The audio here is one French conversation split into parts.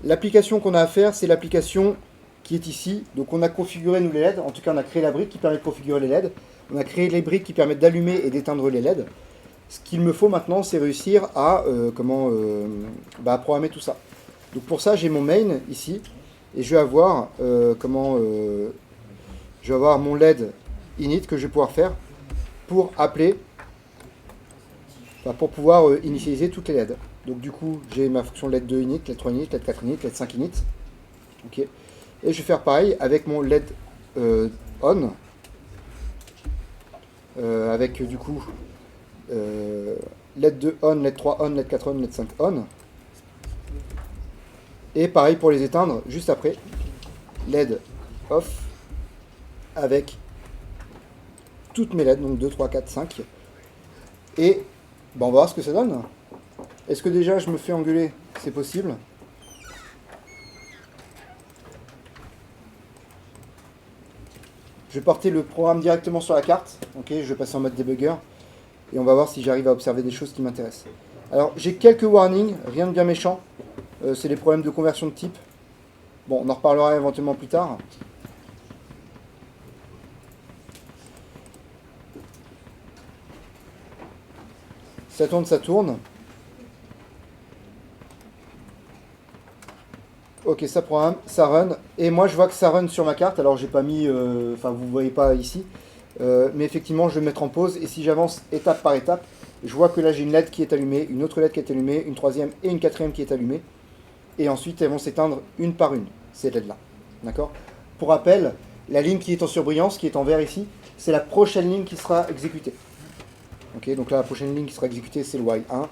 L'application qu'on a à faire, c'est l'application qui est ici. Donc on a configuré nous les LED, en tout cas on a créé la brique qui permet de configurer les LED. On a créé les briques qui permettent d'allumer et d'éteindre les LED. Ce qu'il me faut maintenant, c'est réussir à programmer tout ça. Donc pour ça, j'ai mon main ici, et je vais avoir je vais avoir mon LED init que je vais pouvoir faire pour appeler, pour pouvoir initialiser toutes les LED. Donc du coup, j'ai ma fonction LED 2 init, LED 3 init, LED 4 init, LED 5 init. Ok. Et je vais faire pareil avec mon LED on, avec du coup LED 2 on, LED 3 on, LED 4 on, LED 5 on. Et pareil pour les éteindre juste après. LED off avec toutes mes LED, donc 2, 3, 4, 5. Et on va voir ce que ça donne. Est-ce que déjà je me fais engueuler? C'est possible. Je vais porter le programme directement sur la carte. Ok, je vais passer en mode debugger. Et on va voir si j'arrive à observer des choses qui m'intéressent. Alors, j'ai quelques warnings, rien de bien méchant. C'est des problèmes de conversion de type. Bon, on en reparlera éventuellement plus tard. Ça tourne, ça tourne. Ok, ça programme, ça run. Et moi, je vois que ça run sur ma carte. Alors, j'ai pas mis... Enfin, vous ne voyez pas ici. Mais effectivement, je vais me mettre en pause. Et si j'avance étape par étape, je vois que là, j'ai une LED qui est allumée, une autre LED qui est allumée, une troisième et une quatrième qui est allumée. Et ensuite, elles vont s'éteindre une par une, ces LED-là. D'accord? Pour rappel, la ligne qui est en surbrillance, qui est en vert ici, c'est la prochaine ligne qui sera exécutée. Ok, donc là, la prochaine ligne qui sera exécutée, c'est le while 1.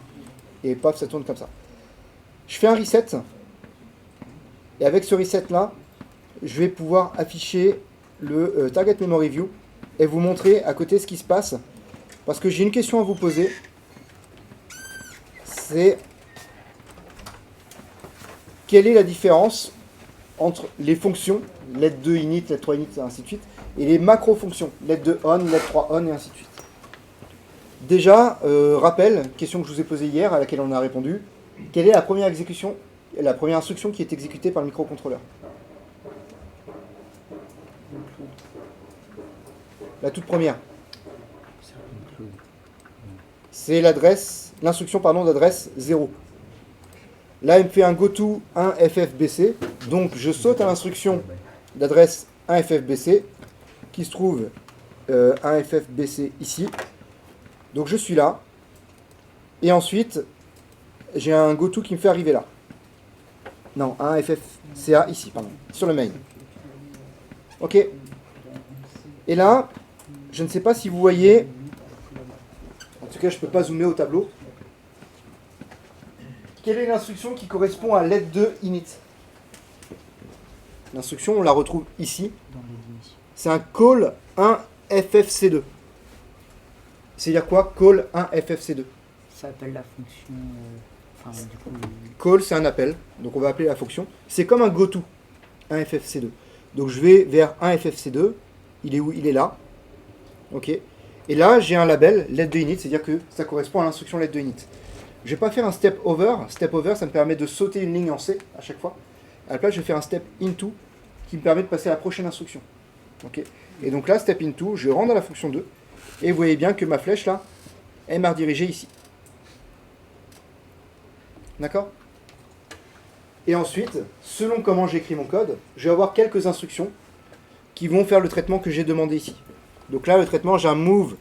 Et paf, ça tourne comme ça. Je fais un reset. Et avec ce reset-là, je vais pouvoir afficher le Target Memory View et vous montrer à côté ce qui se passe. Parce que j'ai une question à vous poser. C'est quelle est la différence entre les fonctions, LED 2 init, LED 3 init, et ainsi de suite, et les macro-fonctions, LED 2 on, LED 3 on, et ainsi de suite. Déjà, rappel, question que je vous ai posée hier, à laquelle on a répondu. Quelle est la première exécution, la première instruction qui est exécutée par le microcontrôleur? La toute première. C'est l'instruction d'adresse 0. Là, il me fait un goto 1FFBC, donc je saute à l'instruction d'adresse 1FFBC, qui se trouve 1FFBC ici. Donc je suis là, et ensuite, j'ai un goto qui me fait arriver là. Non, 1FFCA ici, pardon, sur le main. Ok. Et là, je ne sais pas si vous voyez, en tout cas je ne peux pas zoomer au tableau. Quelle est l'instruction qui correspond à LED 2 init? L'instruction, on la retrouve ici. C'est un call 1FFC2. C'est-à-dire quoi, call 1FFC2? Ça appelle la fonction... du coup, call, c'est un appel. Donc on va appeler la fonction. C'est comme un goto 1FFC2. Donc je vais vers 1FFC2. Il est où? Il est là. Ok. Et là, j'ai un label LED 2 init, c'est-à-dire que ça correspond à l'instruction LED 2 init. Je ne vais pas faire un step over. Step over, ça me permet de sauter une ligne en C à chaque fois. À la place, je vais faire un step into qui me permet de passer à la prochaine instruction. Okay. Et donc là, step into, je rentre dans la fonction 2. Et vous voyez bien que ma flèche, là, elle m'a redirigé ici. D'accord? Et ensuite, selon comment j'écris mon code, je vais avoir quelques instructions qui vont faire le traitement que j'ai demandé ici. Donc là, le traitement, j'ai un move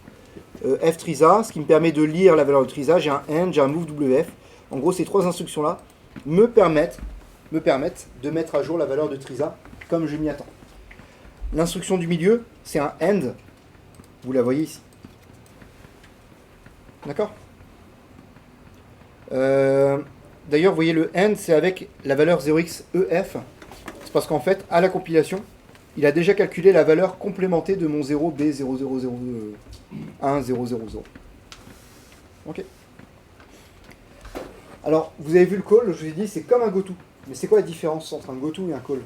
ftrisa, ce qui me permet de lire la valeur de trisa, j'ai un end, j'ai un move wf. En gros, ces trois instructions-là me permettent de mettre à jour la valeur de trisa comme je m'y attends. L'instruction du milieu, c'est un end, vous la voyez ici. D'accord? D'ailleurs, vous voyez le end, c'est avec la valeur 0xef. C'est parce qu'en fait, à la compilation, il a déjà calculé la valeur complémentée de mon 0B0001000. Ok. Alors, vous avez vu le call, je vous ai dit, c'est comme un goto. Mais c'est quoi la différence entre un goto et un call?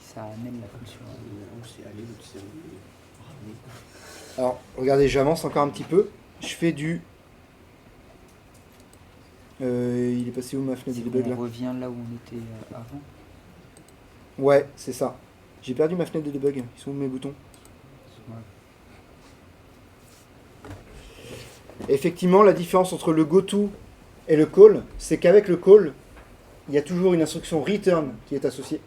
Ça amène la fonction. Alors, regardez, j'avance encore un petit peu. Je fais du... il il est passé où ma fenêtre de On debug là? revient là où on était avant. Ouais, c'est ça. J'ai perdu ma fenêtre de debug. Ils sont où mes boutons? Ouais. Effectivement, la différence entre le goto et le call, c'est qu'avec le call, il y a toujours une instruction return qui est associée,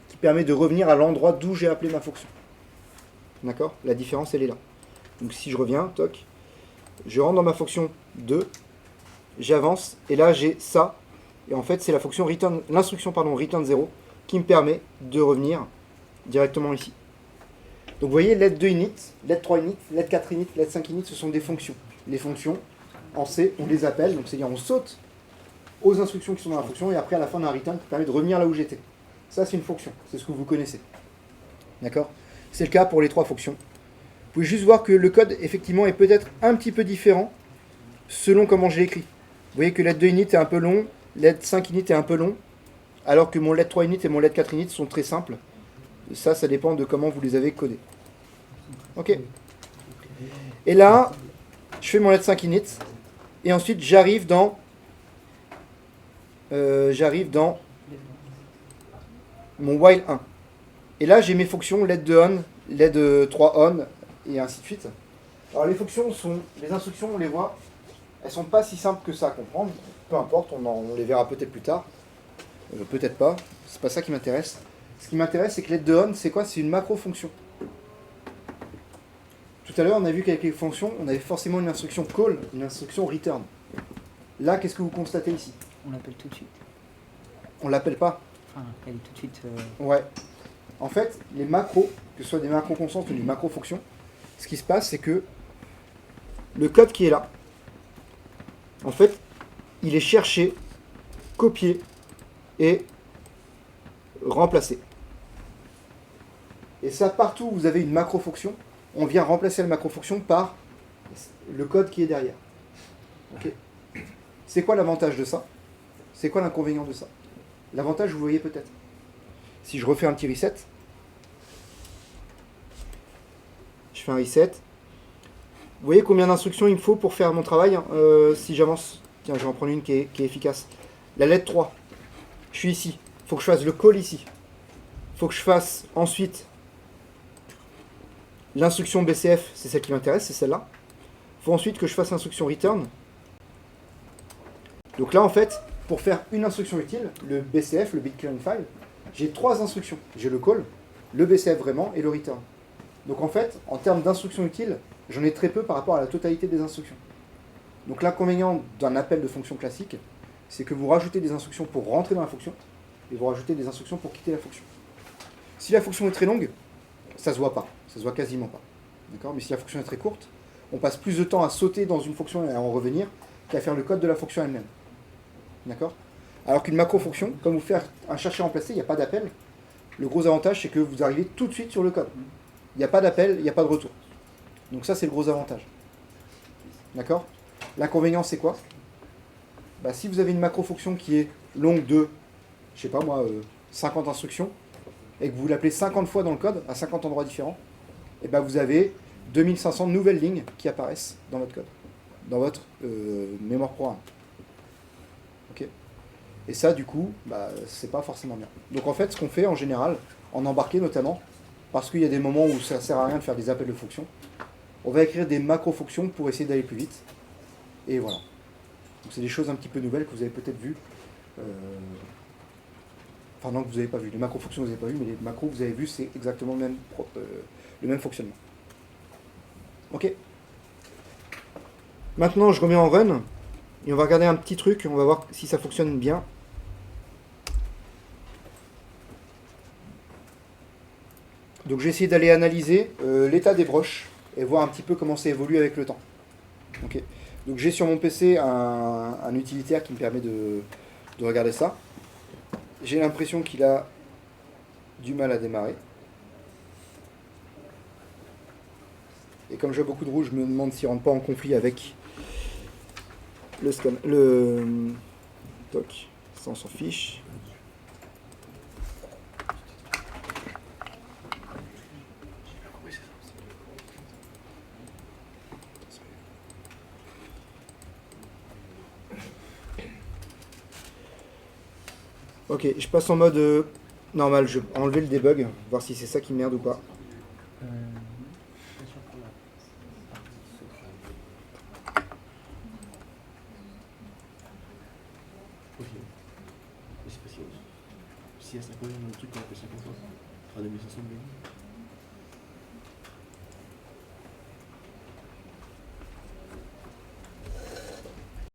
qui permet de revenir à l'endroit d'où j'ai appelé ma fonction. D'accord? La différence, elle est là. Donc si je reviens, toc, je rentre dans ma fonction 2, j'avance, et là j'ai ça, et en fait c'est la fonction return, l'instruction return 0 qui me permet de revenir directement ici. Donc vous voyez, let 2 init, let 3 init, let 4 init, let 5 init, ce sont des fonctions. Les fonctions, en C, on les appelle, donc c'est-à-dire on saute aux instructions qui sont dans la fonction, et après à la fin on a un return qui permet de revenir là où j'étais. Ça c'est une fonction, c'est ce que vous connaissez. D'accord? C'est le cas pour les trois fonctions. Vous pouvez juste voir que le code, effectivement, est peut-être un petit peu différent selon comment je l'ai écrit. Vous voyez que let 2 init est un peu long, let 5 init est un peu long, alors que mon let 3 init et mon let 4 init sont très simples. Ça dépend de comment vous les avez codés. Ok. Et là, je fais mon let 5 init, et ensuite j'arrive dans mon while 1. Et là, j'ai mes fonctions let 2 on, let 3 on, et ainsi de suite. Alors les fonctions sont, les instructions, on les voit, elles sont pas si simples que ça à comprendre. Peu importe, on les verra peut-être plus tard. Peut-être pas, c'est pas ça qui m'intéresse. Ce qui m'intéresse, c'est que let 2 on, c'est quoi? C'est une macro-fonction. Tout à l'heure, on a vu qu'avec les fonctions, on avait forcément une instruction call, une instruction return. Là, qu'est-ce que vous constatez ici? On l'appelle tout de suite. On l'appelle pas. Enfin, elle est tout de suite. Ouais. En fait, les macros, que ce soit des macros constantes ou des macro-fonctions, ce qui se passe, c'est que le code qui est là, en fait, il est cherché, copié et remplacé. Et ça, partout où vous avez une macro-fonction, on vient remplacer la macro-fonction par le code qui est derrière. Okay. C'est quoi l'avantage de ça? C'est quoi l'inconvénient de ça? L'avantage, vous voyez peut-être. Si je refais un petit reset, je fais un reset. Vous voyez combien d'instructions il me faut pour faire mon travail si j'avance? Tiens, je vais en prendre une qui est efficace. La lettre 3. Je suis ici. Il faut que je fasse le call ici. Il faut que je fasse ensuite l'instruction BCF, c'est celle qui m'intéresse, c'est celle-là. Il faut ensuite que je fasse l'instruction return. Donc là, en fait, pour faire une instruction utile, le BCF, le bit clearing file, j'ai trois instructions. J'ai le call, le BCF vraiment et le return. Donc en fait, en termes d'instructions utiles, j'en ai très peu par rapport à la totalité des instructions. Donc l'inconvénient d'un appel de fonction classique, c'est que vous rajoutez des instructions pour rentrer dans la fonction et vous rajoutez des instructions pour quitter la fonction. Si la fonction est très longue, ça se voit pas, ça se voit quasiment pas. D'accord? Mais si la fonction est très courte, on passe plus de temps à sauter dans une fonction et à en revenir qu'à faire le code de la fonction elle-même. D'accord? Alors qu'une macro-fonction, comme vous faites un chercher-remplacer, il n'y a pas d'appel. Le gros avantage, c'est que vous arrivez tout de suite sur le code. Il n'y a pas d'appel, il n'y a pas de retour. Donc ça, c'est le gros avantage. D'accord? L'inconvénient, c'est quoi? Bah, si vous avez une macro-fonction qui est longue de, je sais pas moi, 50 instructions, et que vous l'appelez 50 fois dans le code, à 50 endroits différents, et ben vous avez 2500 nouvelles lignes qui apparaissent dans votre code, dans votre mémoire programme. Ok? Et ça, du coup, bah, c'est pas forcément bien. Donc en fait, ce qu'on fait en général, en embarqué notamment, parce qu'il y a des moments où ça sert à rien de faire des appels de fonctions, on va écrire des macro-fonctions pour essayer d'aller plus vite. Et voilà. Donc c'est des choses un petit peu nouvelles que vous avez peut-être vues. Enfin non, que vous n'avez pas vu. Les macro-fonctions, vous n'avez pas vu, mais les macros, vous avez vu, c'est exactement le même fonctionnement. Ok. Maintenant, je remets en run. Et on va regarder un petit truc. On va voir si ça fonctionne bien. Donc j'ai essayé d'aller analyser l'état des broches et voir un petit peu comment ça évolue avec le temps. Ok. Donc j'ai sur mon PC un utilitaire qui me permet de regarder ça. J'ai l'impression qu'il a du mal à démarrer. Et comme j'ai beaucoup de rouge, je me demande s'il ne rentre pas en conflit avec le scan. Toc. Ça, on s'en fiche. Ok, je passe en mode normal, je vais enlever le debug, voir si c'est ça qui merde ou pas. Je suis pas sûr pour la partie secrète. Possible. Mais c'est possible. Si à 50 il y a un truc qu'on appelle 50 ans, à 2500 de